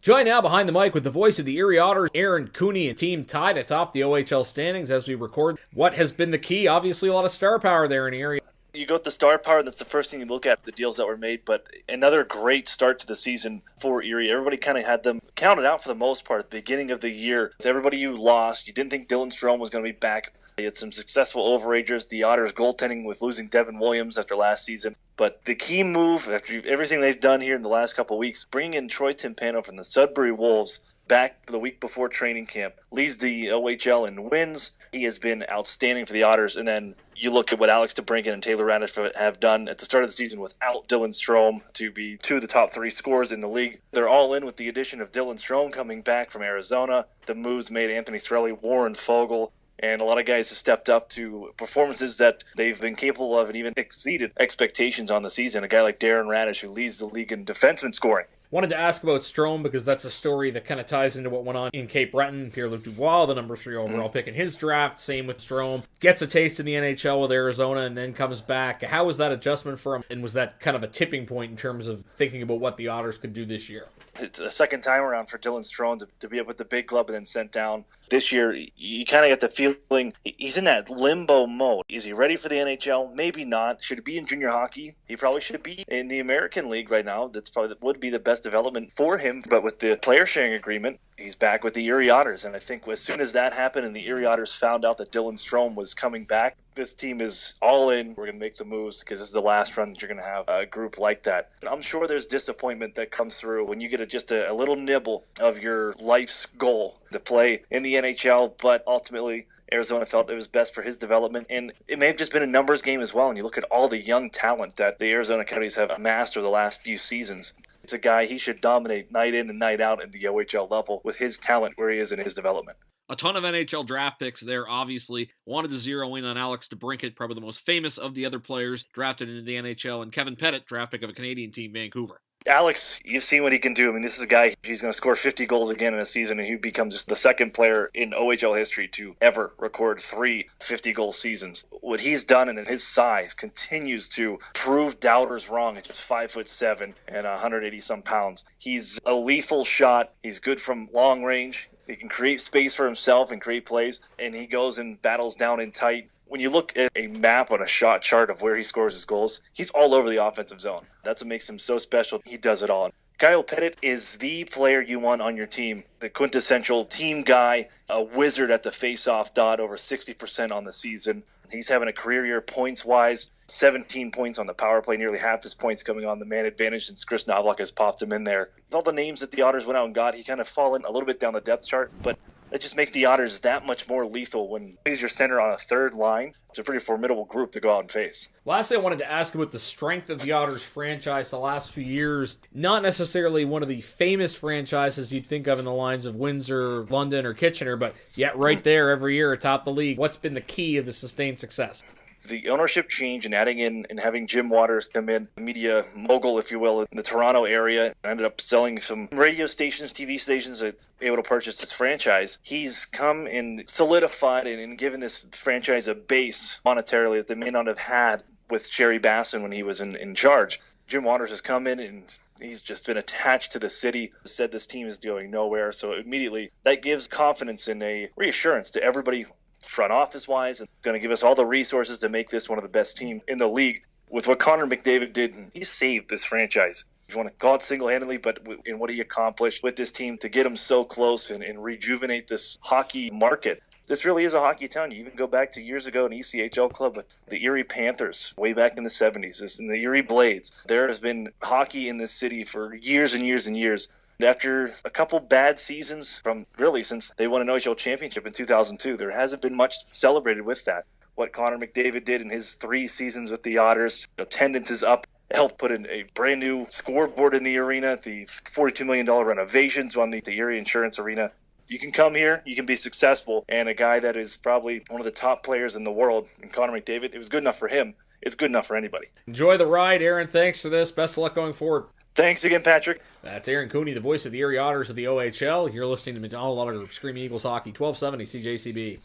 Join now behind the mic with the voice of the Erie Otters, Aaron Cooney, and team tied atop the OHL standings as we record. What has been the key? Obviously, a lot of star power there in Erie. You go with the star power, that's the first thing you look at, the deals that were made, but another great start to the season for Erie. Everybody kind of had them counted out for the most part at the beginning of the year. With everybody you lost, you didn't think Dylan Strome was going to be back. You had some successful overagers, the Otters goaltending with losing Devin Williams after last season. But the key move, after everything they've done here in the last couple of weeks, bringing in Troy Timpano from the Sudbury Wolves back the week before training camp, leads the OHL in wins. He has been outstanding for the Otters. And then you look at what Alex DeBrincat and Taylor Raddysh have done at the start of the season without Dylan Strome to be two of the top three scorers in the league. They're all in with the addition of Dylan Strome coming back from Arizona. The moves made Anthony Cirelli, Warren Fogle, and a lot of guys have stepped up to performances that they've been capable of and even exceeded expectations on the season. A guy like Darren Raddysh, who leads the league in defenseman scoring. Wanted to ask about Strome because that's a story that kind of ties into what went on in Cape Breton. Pierre-Luc Dubois, the number 3 overall pick in his draft. Same with Strome. Gets a taste in the NHL with Arizona and then comes back. How was that adjustment for him? And was that kind of a tipping point in terms of thinking about what the Otters could do this year? It's a second time around for Dylan Strome to be up with the big club and then sent down. This year, you kind of get the feeling he's in that limbo mode. Is he ready for the NHL? Maybe not. Should he be in junior hockey? He probably should be in the American League right now. That's probably would be the best development for him. But with the player sharing agreement, he's back with the Erie Otters. And I think as soon as that happened and the Erie Otters found out that Dylan Strome was coming back, this team is all in. We're going to make the moves because this is the last run that you're going to have a group like that. And I'm sure there's disappointment that comes through when you get just a little nibble of your life's goal to play in the NHL. But ultimately, Arizona felt it was best for his development. And it may have just been a numbers game as well. And you look at all the young talent that the Arizona Coyotes have amassed over the last few seasons. It's a guy he should dominate night in and night out at the OHL level with his talent where he is in his development. A ton of NHL draft picks there, obviously. Wanted to zero in on Alex DeBrincat, probably the most famous of the other players drafted into the NHL, and Kevin Pettit, draft pick of a Canadian team, Vancouver. Alex, you've seen what he can do. I mean, this is a guy, he's going to score 50 goals again in a season, and he becomes just the second player in OHL history to ever record 3 50-goal seasons. What he's done and in his size continues to prove doubters wrong at just 5'7" and 180-some pounds. He's a lethal shot. He's good from long range. He can create space for himself and create plays, and he goes and battles down in tight. When you look at a map on a shot chart of where he scores his goals, he's all over the offensive zone. That's what makes him so special. He does it all. Kyle Pettit is the player you want on your team, the quintessential team guy, a wizard at the face-off dot, over 60% on the season. He's having a career year points-wise, 17 points on the power play, nearly half his points coming on the man advantage since Chris Knoblauch has popped him in there. With all the names that the Otters went out and got, he kind of fallen a little bit down the depth chart, but it just makes the Otters that much more lethal when he's your center on a third line. It's a pretty formidable group to go out and face. Lastly, I wanted to ask about the strength of the Otters franchise the last few years. Not necessarily one of the famous franchises you'd think of in the lines of Windsor, London, or Kitchener, but yet right there every year atop the league. What's been the key of the sustained success? The ownership change and adding in and having Jim Waters come in, media mogul, if you will, in the Toronto area, ended up selling some radio stations, TV stations that were able to purchase this franchise. He's come and solidified and given this franchise a base monetarily that they may not have had with Sherry Bassin when he was in charge. Jim Waters has come in and he's just been attached to the city, said this team is going nowhere. So immediately that gives confidence and a reassurance to everybody front office wise, and going to give us all the resources to make this one of the best teams in the league. With what Connor McDavid did, he saved this franchise. You want to call it single-handedly, but in what he accomplished with this team to get him so close and rejuvenate this hockey market. This really is a hockey town. You even go back to years ago, an ECHL club with the Erie Panthers way back in the 70s, this in the Erie Blades. There has been hockey in this city for years and years and years. After a couple bad seasons from really since they won an OHL championship in 2002, there hasn't been much celebrated with that. What Connor McDavid did in his 3 seasons with the Otters, attendance is up, helped put in a brand new scoreboard in the arena, the $42 million renovations on the Erie Insurance Arena. You can come here, you can be successful, and a guy that is probably one of the top players in the world, and Connor McDavid, it was good enough for him. It's good enough for anybody. Enjoy the ride, Aaron. Thanks for this. Best of luck going forward. Thanks again, Patrick. That's Aaron Cooney, the voice of the Erie Otters of the OHL. You're listening to McDonald Otter Group, Screaming Eagles Hockey, 1270 CJCB.